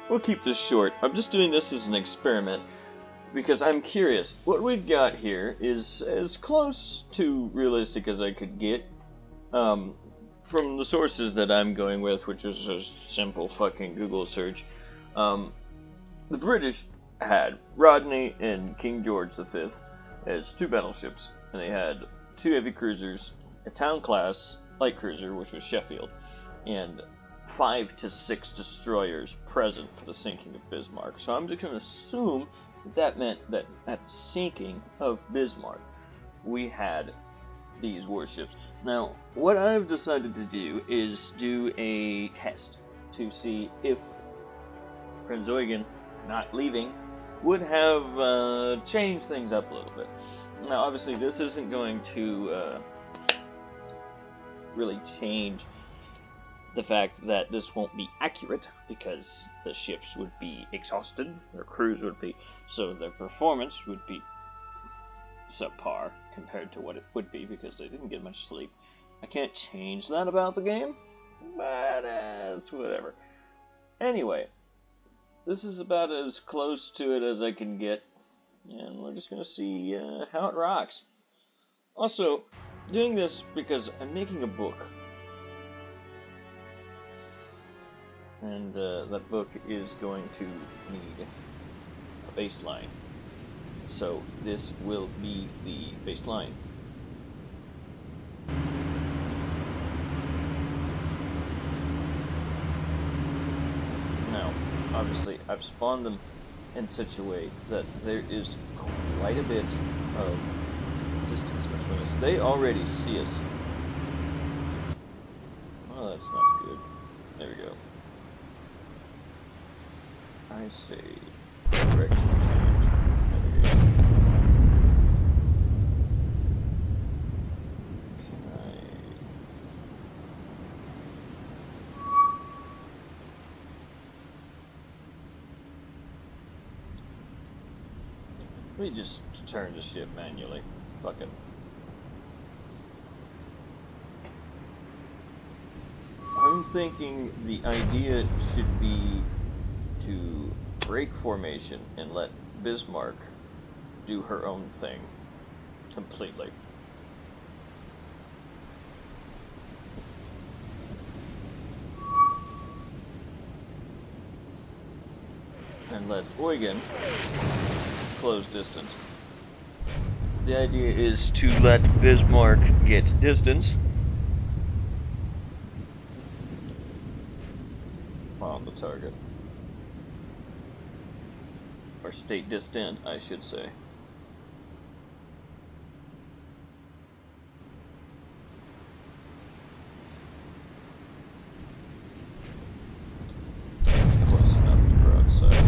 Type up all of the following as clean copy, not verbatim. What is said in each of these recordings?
we'll keep this short. I'm just doing this as an experiment because I'm curious. What we've got here is as close to realistic as I could get from the sources that I'm going with, which is a simple fucking Google search. The British had Rodney and King George V as 2 battleships, and they had 2 heavy cruisers, a town class light cruiser, which was Sheffield, and 5 to 6 destroyers present for the sinking of Bismarck. So I'm just going to assume that meant that at the sinking of Bismarck, we had these warships. Now, what I've decided to do is do a test to see if Prinz Eugen not leaving would have changed things up a little bit. Now, obviously, this isn't going to really change the fact that this won't be accurate, because the ships would be exhausted, their crews would be, so their performance would be subpar compared to what it would be because they didn't get much sleep. I can't change that about the game, but it's whatever. Anyway, this is about as close to it as I can get, and we're just going to see how it rocks. Also, doing this because I'm making a book, and that book is going to need a baseline. So this will be the baseline. Now, obviously, I've spawned them in such a way that there is quite a bit of distance between us. They already see us. Oh, that's not good. There we go. I say direction change. There we go. Let me just turn the ship manually. Fuck it. I'm thinking the idea should be to break formation and let Bismarck do her own thing completely. And let Eugen close distance. The idea is to let Bismarck get distance on the target. Or stay distant, I should say. Close enough to broadside.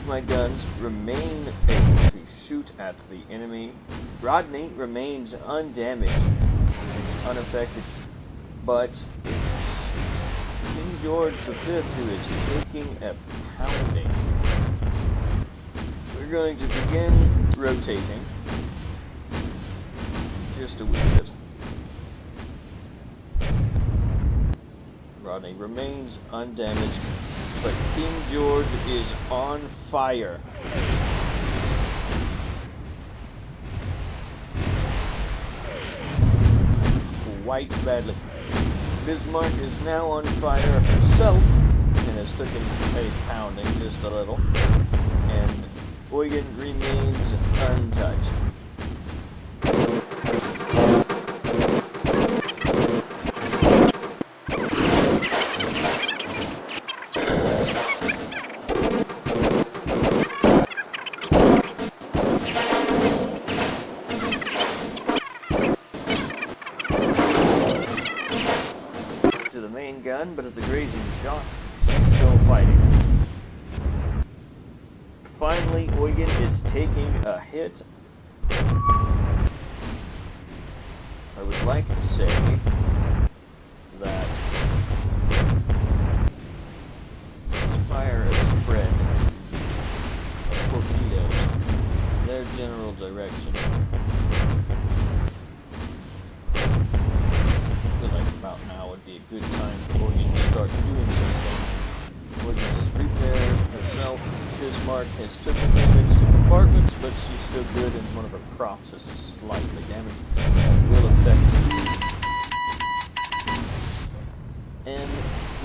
My guns remain able to shoot at the enemy. Rodney remains undamaged, unaffected. but King George V who is taking a pounding. We're going to begin rotating just a wee bit. Rodney remains undamaged, but King George is on fire. Quite badly. Bismarck is now on fire herself and has taken a pounding just a little, and Eugen remains untouched. But it's a grazing shot. She's still fighting. Finally, Eugen is taking a hit. I would like to say that the fire has spread of torpedoes in their general direction. About now would be a good time for Eugen to start doing something. Eugen has repaired herself. Bismarck has taken damage to compartments, but she's still good, and one of her props is slightly damaged. That will affect. And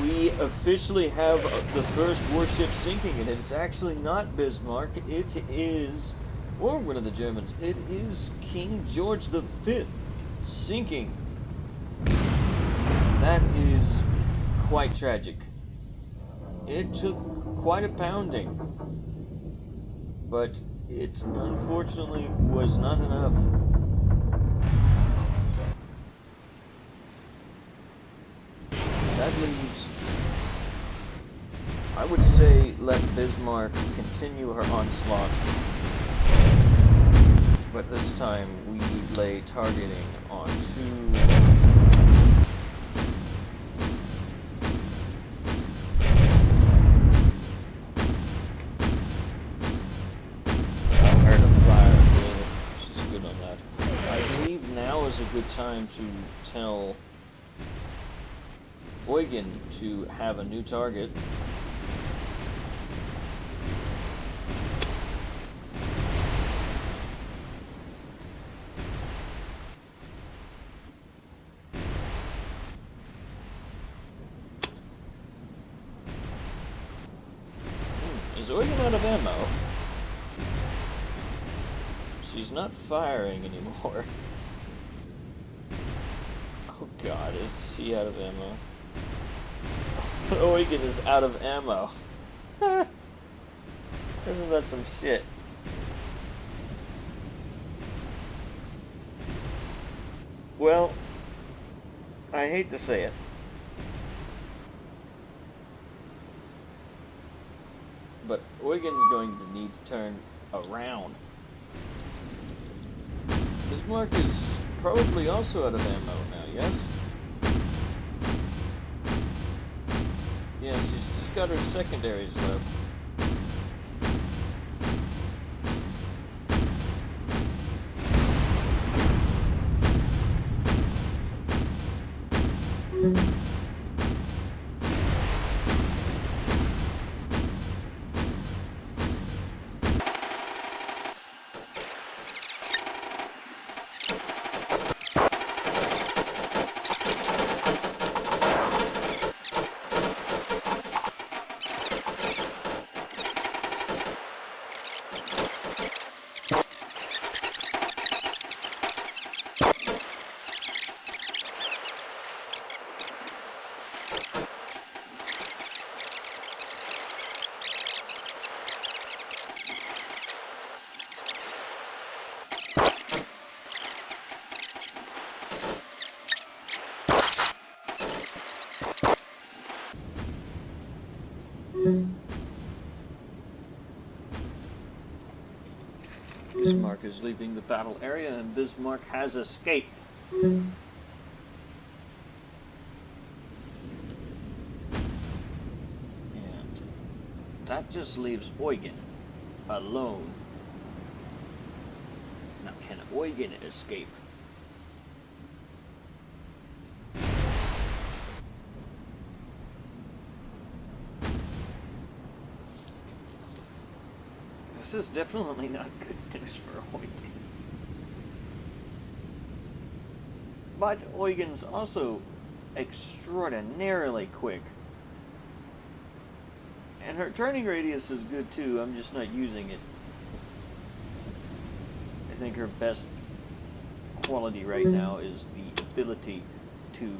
we officially have the first warship sinking, and it's actually not Bismarck. It is, or one of the Germans. It is King George V sinking. That is quite tragic. It took quite a pounding, but it unfortunately was not enough. That leaves, I would say, let Bismarck continue her onslaught, but this time we lay targeting on two. A good time to tell Eugen to have a new target. Is Eugen out of ammo? She's not firing anymore. Oh god, is she out of ammo? Eugen is out of ammo. Isn't that some shit? Well, I hate to say it, but Eugen's going to need to turn around. Bismarck is probably also out of ammo now, yes? Yeah, she's just got her secondaries left. Bismarck is leaving the battle area, and Bismarck has escaped. that just leaves Eugen alone. Now, can Eugen escape? This is definitely not good news for Eugen. But Eugen's also extraordinarily quick. And her turning radius is good too, I'm just not using it. I think her best quality right now is the ability to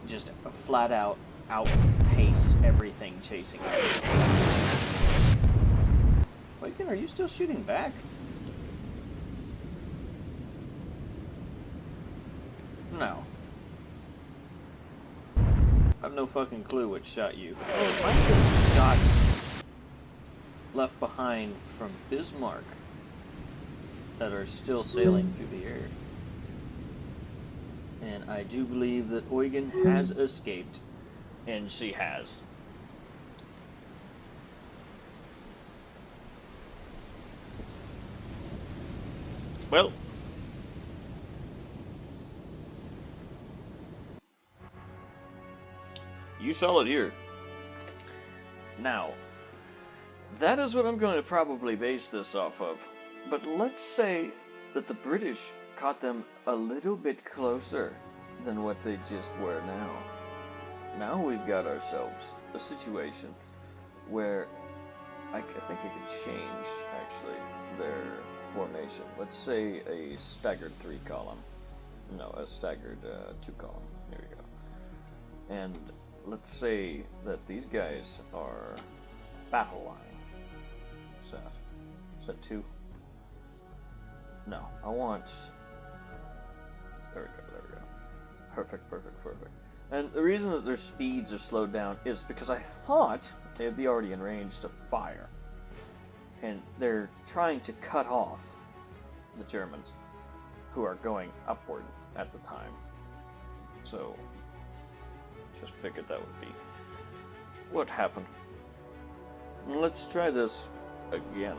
just flat out outpace everything chasing her. Eugen, are you still shooting back? No. I have no fucking clue what shot you. Oh, it might have shot left behind from Bismarck that are still sailing through the air. And I do believe that Eugen has escaped, and she has. Well, you saw it here. Now, that is what I'm going to probably base this off of. But let's say that the British caught them a little bit closer than what they just were now. Now we've got ourselves a situation where I think I could change, actually, their formation. Let's say a staggered 3-column. No, a staggered 2-column. There we go. And let's say that these guys are battle line. Is that 2? No, I want... There we go. Perfect. And the reason that their speeds are slowed down is because I thought they'd be already in range to fire. And they're trying to cut off the Germans who are going upward at the time. So, just figured that would be what happened. Let's try this again.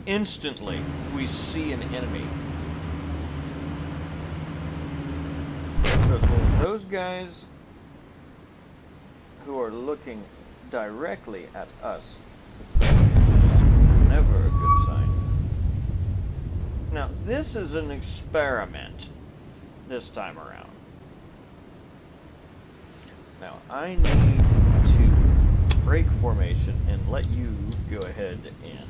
Instantly, we see an enemy. So those guys who are looking directly at us, never a good sign. Now, this is an experiment this time around. Now, I need to break formation and let you go ahead and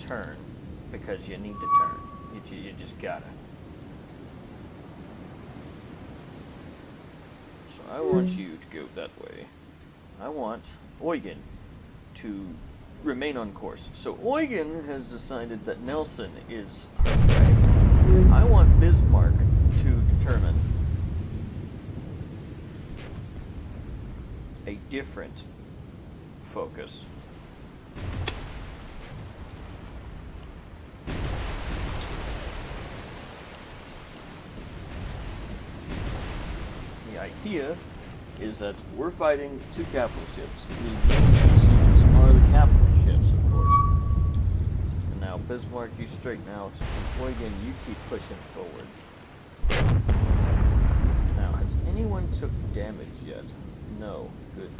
turn, because you need to turn. You just gotta. So I want you to go that way. I want Eugen to remain on course. So Eugen has decided that Nelson is her prey. I want Bismarck to determine a different focus. The idea is that we're fighting 2 capital ships. The ships are the capital ships, of course. And now, Bismarck, you straighten out, and Eugen, you keep pushing forward. Now, has anyone took damage yet? No. Good.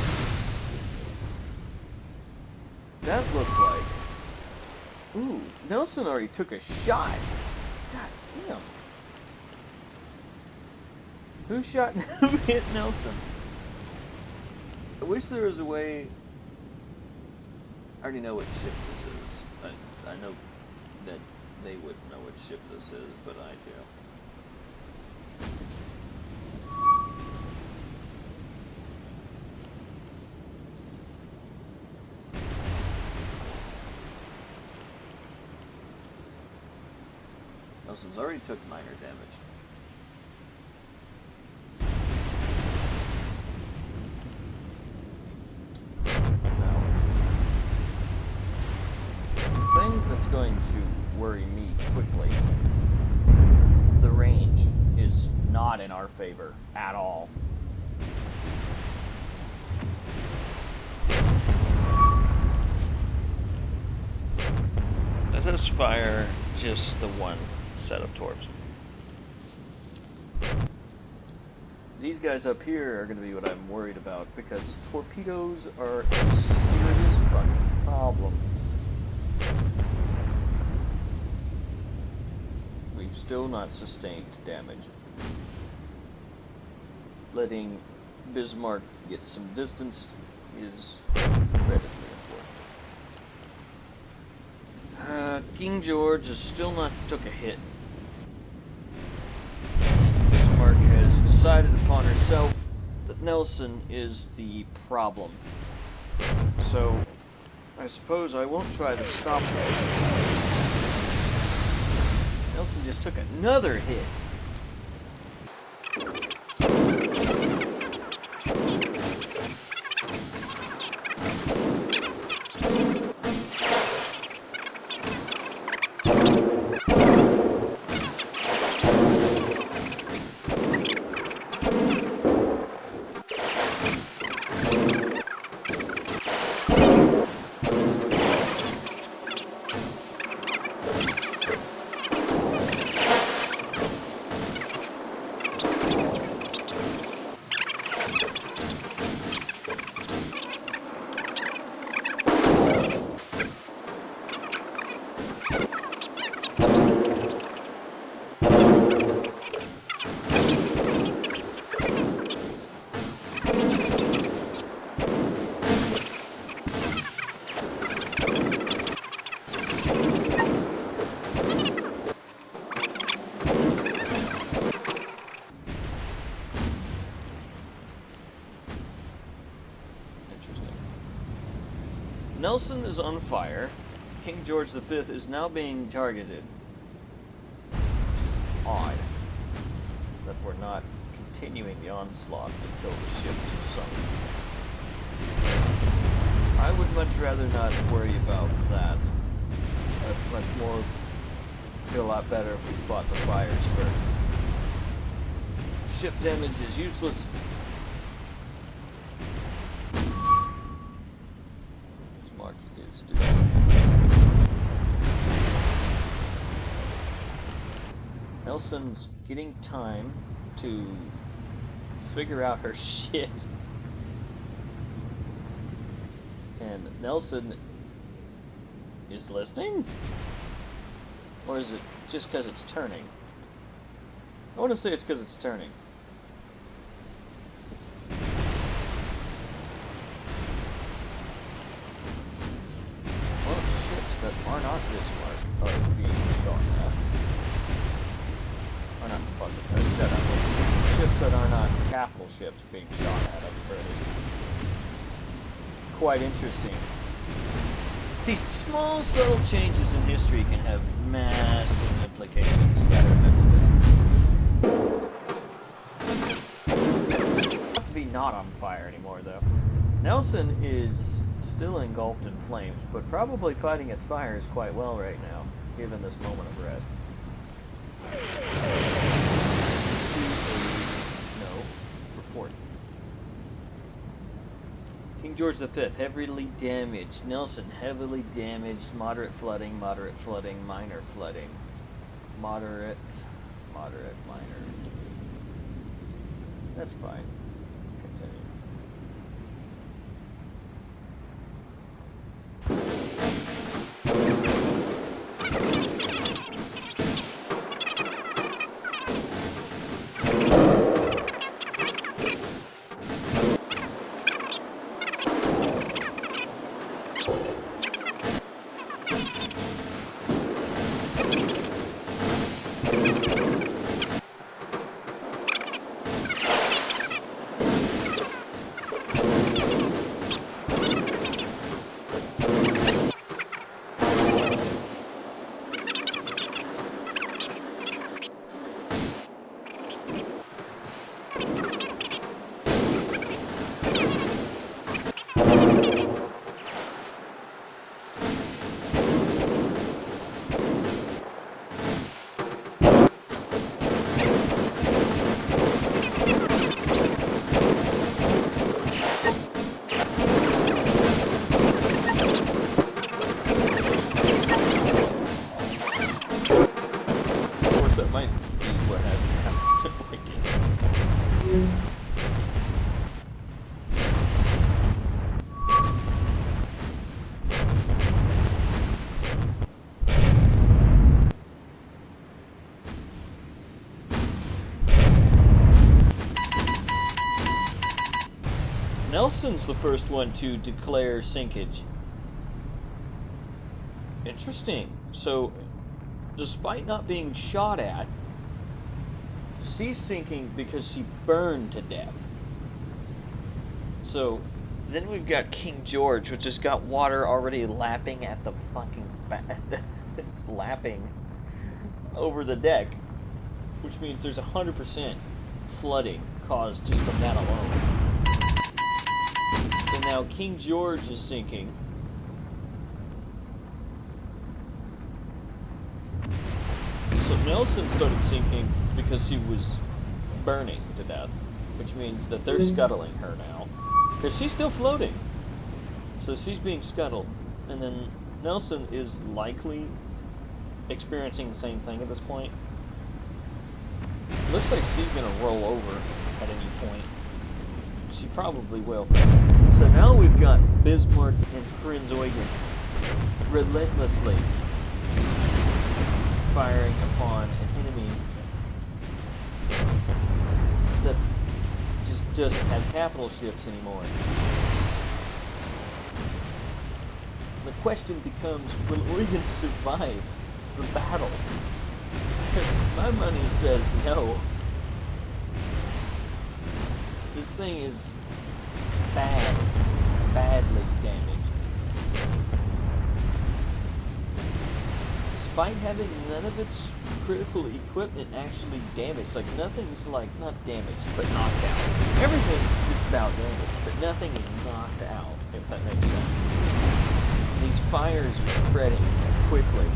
That looked like... Ooh, Nelson already took a shot. God damn. Who shot who hit Nelson? I wish there was a way... I already know what ship this is. I know that they wouldn't know what ship this is, but I do. Nelson's already took minor damage. Going to worry me quickly. The range is not in our favor at all. Let us fire just the one set of torps. These guys up here are going to be what I'm worried about, because torpedoes are a serious fucking problem. We've still not sustained damage. Letting Bismarck get some distance is incredibly important. King George has still not took a hit. Bismarck has decided upon herself that Nelson is the problem. So, I suppose I won't try to stop her. Nelson just took another hit. Nelson is on fire. King George V is now being targeted. Odd that we're not continuing the onslaught until the ship is sunk. I would much rather not worry about that. I'd much more feel a lot better if we fought the fires first. Ship damage is useless. Nelson's getting time to figure out her shit. And Nelson is listening? Or is it just because it's turning? I want to say it's because it's turning. Well, ships that are not Bismarck are being shot at. Or not, shut up. Ships that are not capital ships being shot at. I've heard it. Quite interesting. These small, subtle changes in history can have massive implications. You gotta remember this. Not to be not on fire anymore, though. Nelson is still engulfed in flames, but probably fighting its fires quite well right now, given this moment of rest. No. Report. King George V, heavily damaged. Nelson, heavily damaged. Moderate flooding, minor flooding. Moderate, minor. That's fine. Continue. Nelson's the first one to declare sinkage. Interesting. So, despite not being shot at, she's sinking because she burned to death. So, then we've got King George, which has got water already lapping at the fucking it's lapping over the deck, which means there's 100% flooding caused just from that alone. And now King George is sinking. So Nelson started sinking because she was burning to death, which means that they're scuttling her now. Because she's still floating. So she's being scuttled. And then Nelson is likely experiencing the same thing at this point. Looks like she's going to roll over at any point. She probably will. So now we've got Bismarck and Prinz Eugen relentlessly firing upon an enemy that just doesn't have capital ships anymore. The question becomes, will Eugen survive the battle? My money says no. This thing is badly damaged. Despite having none of its critical equipment actually damaged, like nothing's like, not damaged, but knocked out. Everything's just about damaged, but nothing is knocked out, if that makes sense. And these fires are spreading quickly.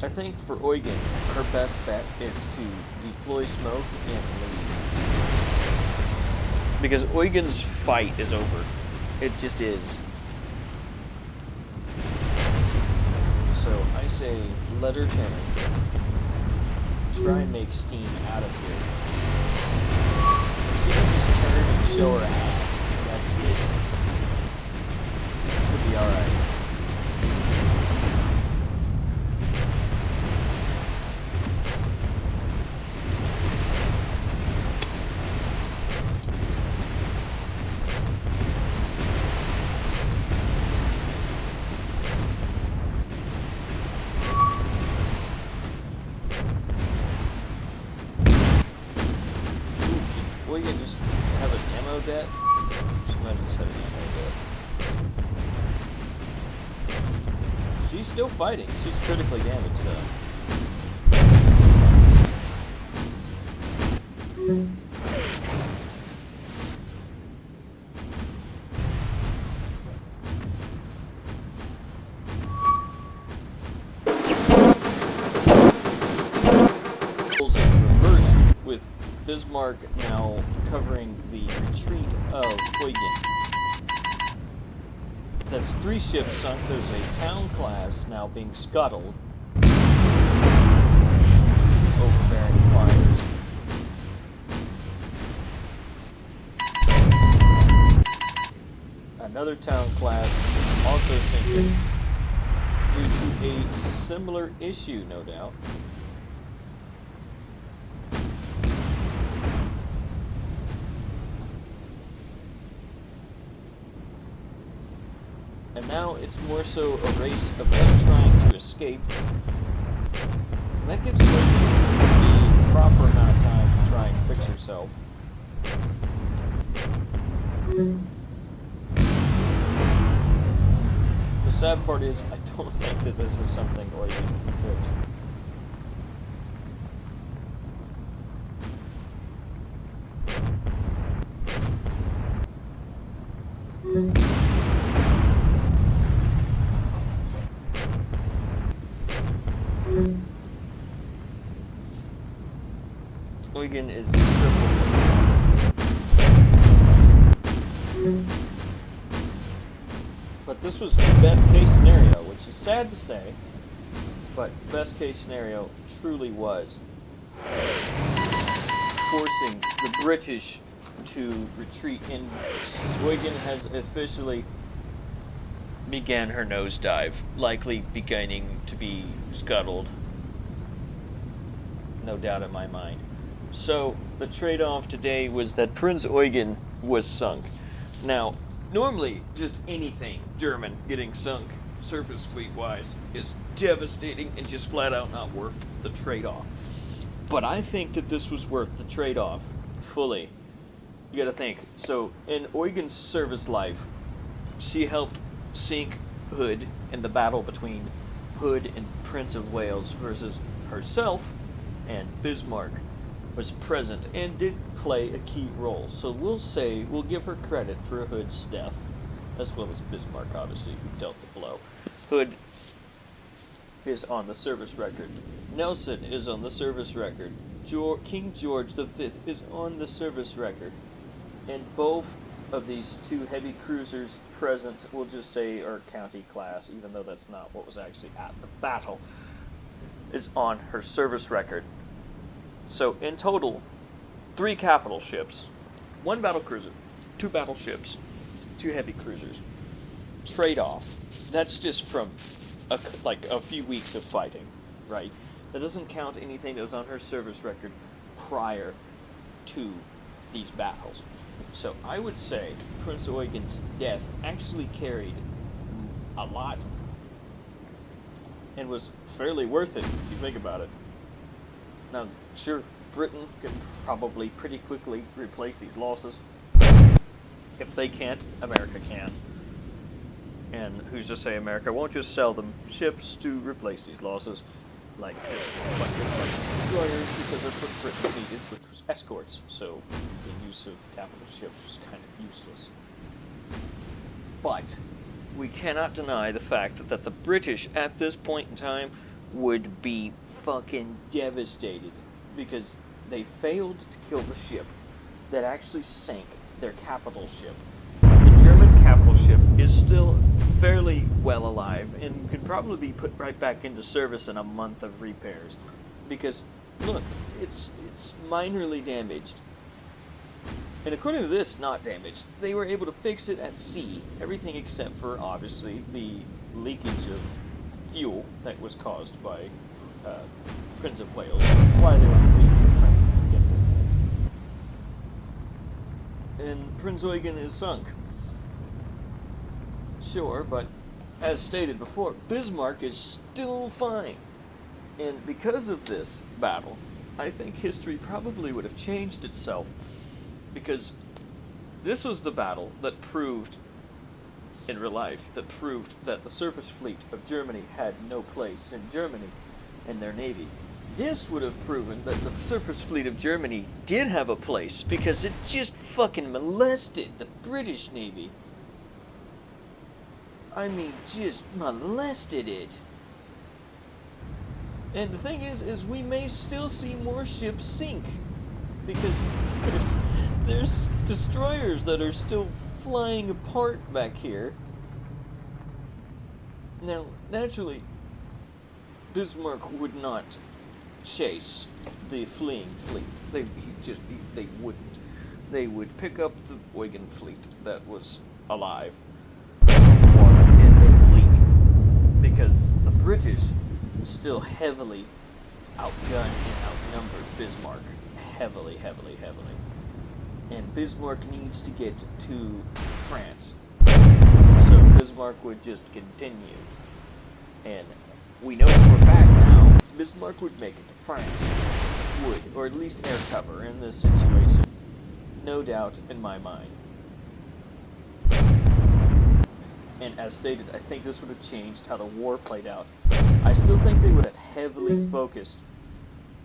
I think for Eugen, her best bet is to deploy smoke and leave. Because Eugen's fight is over. It just is. So I say, let her turn. Try and make steam out of here. She can just turn and show her ass. That's it. Should be alright. We can just have an ammo debt. She might just have an ammo debt. She's still fighting. She's critically damaged though. With Bismarck now covering the retreat of Eugen. That's 3 ships sunk. There's a town class now being scuttled. Overbearing fires. Another town class also sinking due to a similar issue, no doubt. And now it's more so a race of them trying to escape. And that gives Eugen the proper amount of time to try and fix herself. The sad part is, I don't think that this is something Eugen can fix. Eugen is crippled. But this was the best case scenario, which is sad to say, but best case scenario truly was forcing the British to retreat, and Eugen has officially began her nosedive, likely beginning to be scuttled. No doubt in my mind. So the trade-off today was that Prinz Eugen was sunk. Now, normally, just anything German getting sunk, surface fleet-wise, is devastating and just flat out not worth the trade-off. But I think that this was worth the trade-off, fully. You gotta think. So, in Eugen's service life, she helped sink Hood in the battle between Hood and Prince of Wales versus herself, and Bismarck was present and did play a key role. So we'll give her credit for Hood's death, as well as Bismarck, obviously, who dealt the blow. Hood is on the service record. Nelson is on the service record. King George V is on the service record. And both of these two heavy cruisers present, we'll just say, are county class, even though that's not what was actually at the battle, is on her service record. So in total, 3 capital ships, 1 battle cruiser, 2 battleships, 2 heavy cruisers. Trade-off. That's just from a few weeks of fighting, right? That doesn't count anything that was on her service record prior to these battles. So I would say Prince Eugen's death actually carried a lot and was fairly worth it if you think about it. Now, sure, Britain can probably pretty quickly replace these losses. If they can't, America can. And who's to say America won't just sell them ships to replace these losses, like destroyers, because that's what Britain needed, which was escorts. So the use of capital ships was kind of useless. But we cannot deny the fact that the British at this point in time would be fucking devastated because they failed to kill the ship that actually sank their capital ship. The German capital ship is still fairly well alive and could probably be put right back into service in a month of repairs. Because, look, it's minorly damaged. And according to this, not damaged. They were able to fix it at sea. Everything except for, obviously, the leakage of fuel that was caused by Prince of Wales. Why they were trying to get there. And Prinz Eugen is sunk. Sure, but as stated before, Bismarck is still fine. And because of this battle, I think history probably would have changed itself, because this was the battle that proved, in real life, that proved that the surface fleet of Germany had no place in Germany and their navy. This would have proven that the surface fleet of Germany did have a place, because it just fucking molested the British navy. I mean, just molested it. And the thing is we may still see more ships sink, because there's destroyers that are still flying apart back here. Now, naturally, Bismarck would not chase the fleeing fleet. They wouldn't. They would pick up the Eugen fleet that was alive and then leave, because the British still heavily outgunned and outnumbered Bismarck. Heavily. And Bismarck needs to get to France. So Bismarck would just continue. And we know for a fact now, Bismarck would make it to France. Would, or at least air cover in this situation. No doubt in my mind. And as stated, I think this would have changed how the war played out. I still think they would have heavily focused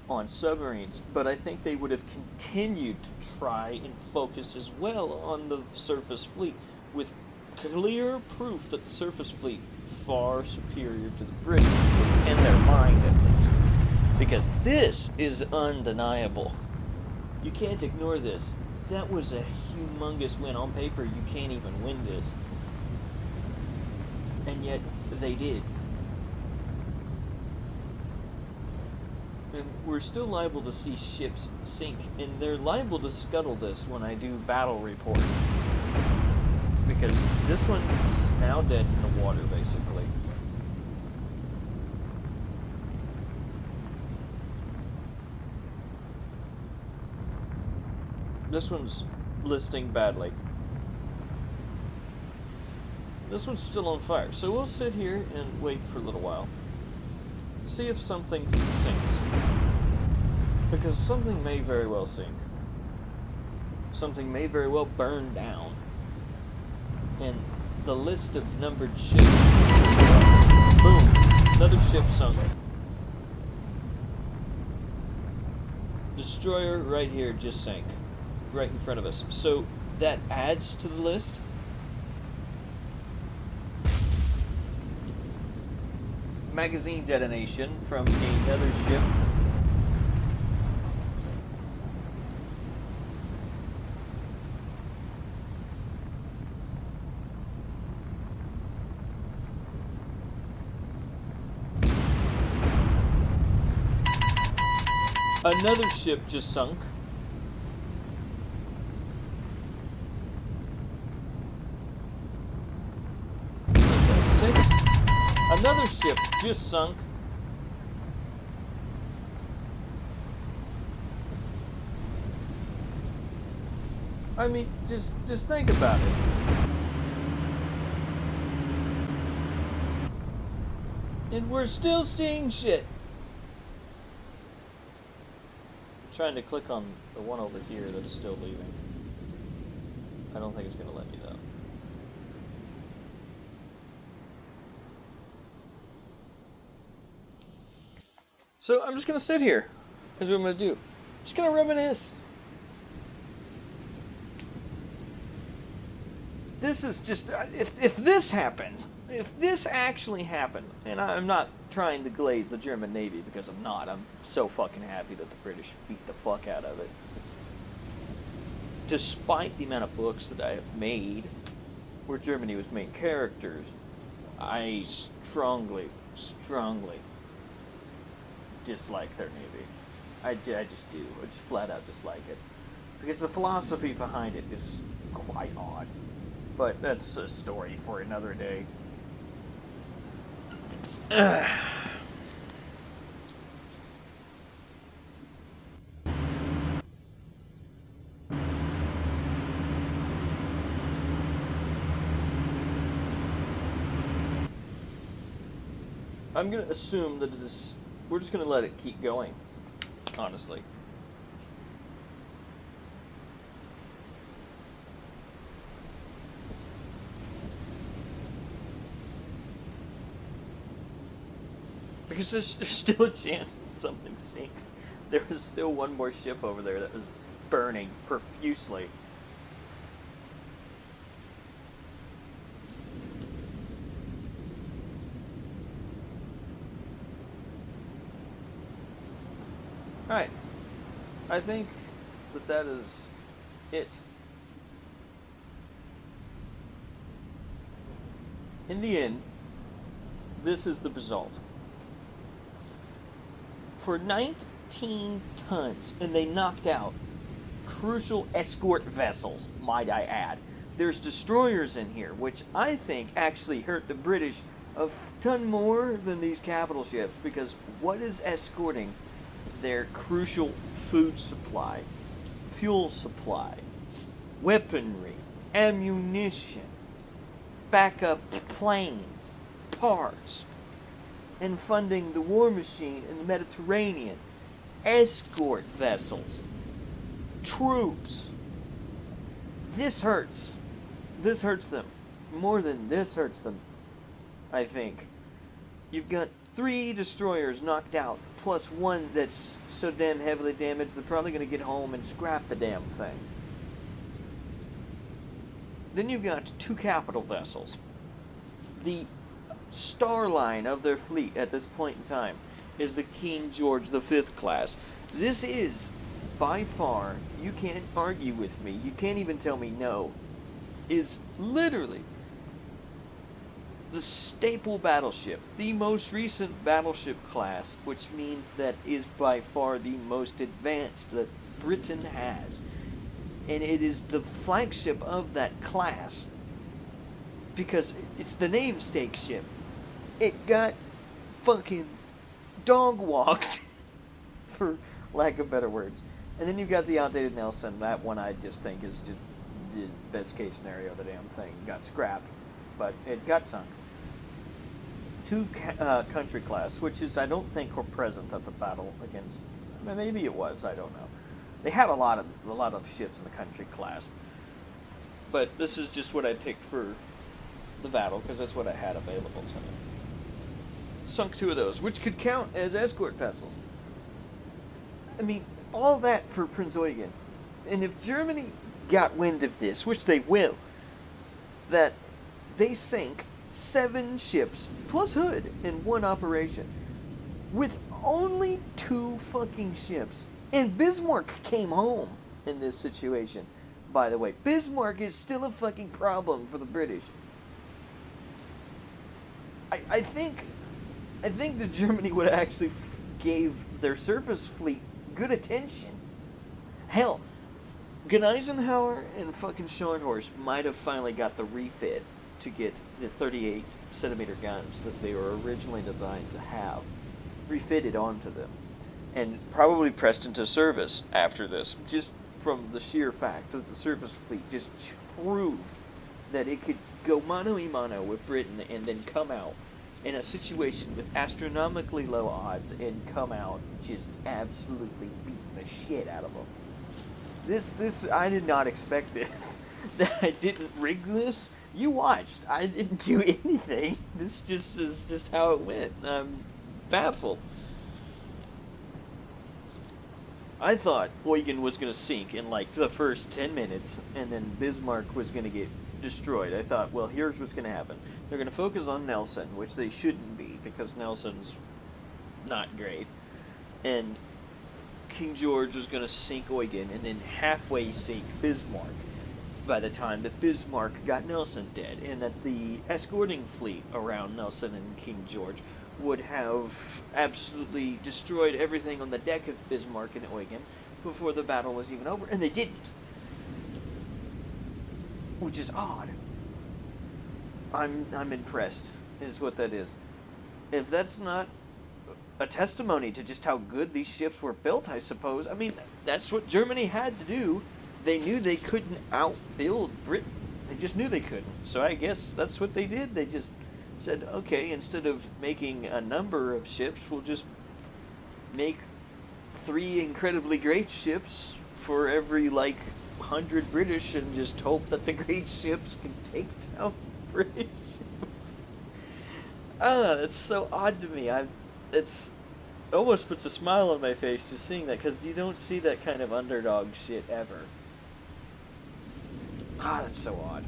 on submarines, but I think they would have continued to try and focus as well on the surface fleet, with clear proof that the surface fleet far superior to the British in their mind, at least. Because this is undeniable. You can't ignore this. That was a humongous win. On paper, you can't even win this. And yet, they did. And we're still liable to see ships sink, and they're liable to scuttle this when I do battle reports. Because this one's now dead in the water, basically. This one's listing badly. This one's still on fire, so we'll sit here and wait for a little while. See if something sinks. Because something may very well sink. Something may very well burn down. And the list of numbered ships. Boom! Another ship sunk. Destroyer right here just sank. Right in front of us. So that adds to the list. Magazine detonation from another ship. Another ship just sunk. Another ship just sunk. I mean, just think about it. And we're still seeing shit. I'm trying to click on the one over here that's still leaving. I don't think it's going to let me though. So I'm just going to sit here. That's what I'm going to do. Just going to reminisce. This is just, if this happened, if this actually happened, and I'm not trying to glaze the German Navy because I'm not. I'm so fucking happy that the British beat the fuck out of it. Despite the amount of books that I have made where Germany was main characters, I strongly dislike their navy. I just do. I just flat out dislike it. Because the philosophy behind it is quite odd. But that's a story for another day. I'm going to assume that it is... We're just going to let it keep going, honestly. Because there's still a chance that something sinks. There was still one more ship over there that was burning profusely. Alright. I think that is it. In the end, this is the result. For 19 tons, and they knocked out crucial escort vessels, might I add. There's destroyers in here, which I think actually hurt the British a ton more than these capital ships, because what is escorting their crucial food supply, fuel supply, weaponry, ammunition, backup planes, parts, and funding the war machine in the Mediterranean, escort vessels, troops. This hurts. This hurts them. More than this hurts them, I think. You've got 3 destroyers knocked out, plus one that's so damn heavily damaged they're probably going to get home and scrap the damn thing. Then you've got 2 capital vessels. The star line of their fleet at this point in time is the King George V class. This is, by far, you can't argue with me, you can't even tell me no, is literally the staple battleship, the most recent battleship class, which means that is by far the most advanced that Britain has. And it is the flagship of that class because it's the namesake ship. It got fucking dog walked, for lack of better words, And then you've got the outdated Nelson. That one I just think is just the best case scenario. The damn thing got scrapped, but it got sunk. Two country class, which is I don't think were present at the battle against. Maybe it was. I don't know. They had a lot of ships in the country class, but this is just what I picked for the battle because that's what I had available to me. Sunk two of those, which could count as escort vessels. I mean, all that for Prinz Eugen. And if Germany got wind of this, which they will, that they sank 7 ships plus Hood in one operation with only 2 fucking ships. And Bismarck came home in this situation. By the way, Bismarck is still a fucking problem for the British. I think that Germany would actually gave their surface fleet good attention. Hell, Gneisenhower and fucking Scharnhorst might have finally got the refit to get the 38 centimeter guns that they were originally designed to have refitted onto them, and probably pressed into service after this, just from the sheer fact that the surface fleet just proved that it could go mano a mano with Britain and then come out in a situation with astronomically low odds and come out just absolutely beating the shit out of them. This I did not expect this. That I didn't rig this. You watched. I didn't do anything. This just is just how it went. I'm baffled. I thought Eugen was going to sink in like the first 10 minutes, and then Bismarck was going to get destroyed. I thought, well, here's what's going to happen. They're going to focus on Nelson, which they shouldn't be, because Nelson's not great. And King George was going to sink Eugen, and then halfway sink Bismarck by the time that Bismarck got Nelson dead, and that the escorting fleet around Nelson and King George would have absolutely destroyed everything on the deck of Bismarck and Eugen before the battle was even over, and they didn't. Which is odd. I'm impressed, is what that is. If that's not a testimony to just how good these ships were built, I suppose. I mean, that's what Germany had to do. They knew they couldn't outbuild Britain. They just knew they couldn't. So I guess that's what they did. They just said, okay, instead of making a number of ships, we'll just make 3 incredibly great ships for every, like, 100 British, and just hope that the great ships can take down British ships. That's so odd to me. It's almost puts a smile on my face just seeing that, because you don't see that kind of underdog shit ever. That's so odd.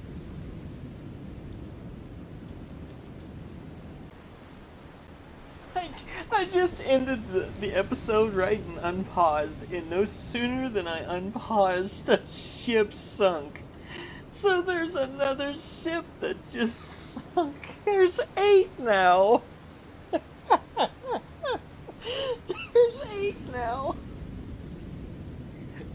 I just ended the episode right and unpaused, and no sooner than I unpaused, a ship sunk. So there's another ship that just sunk. There's 8 now. There's 8 now.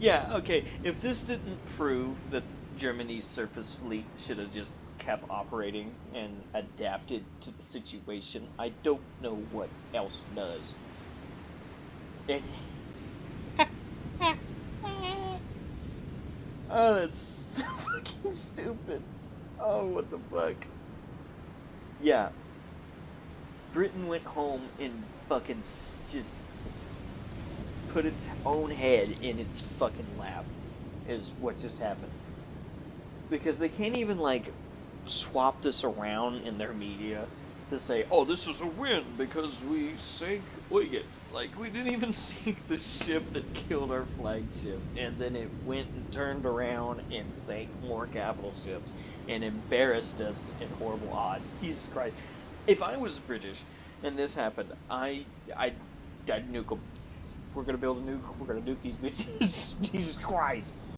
Yeah, okay, if this didn't prove that Germany's surface fleet should have just kept operating and adapted to the situation, I don't know what else does. And oh, that's so fucking stupid. Oh, what the fuck. Yeah. Britain went home and fucking just put its own head in its fucking lap, is what just happened. Because they can't even, like, swap this around in their media to say, oh, this is a win because we sank Eugen. Like, we didn't even sink the ship that killed our flagship, and then it went and turned around and sank more capital ships and embarrassed us in horrible odds. Jesus Christ. If I was British and this happened, I'd nuke them. We're gonna build a nuke, we're gonna nuke these bitches. Jesus Christ.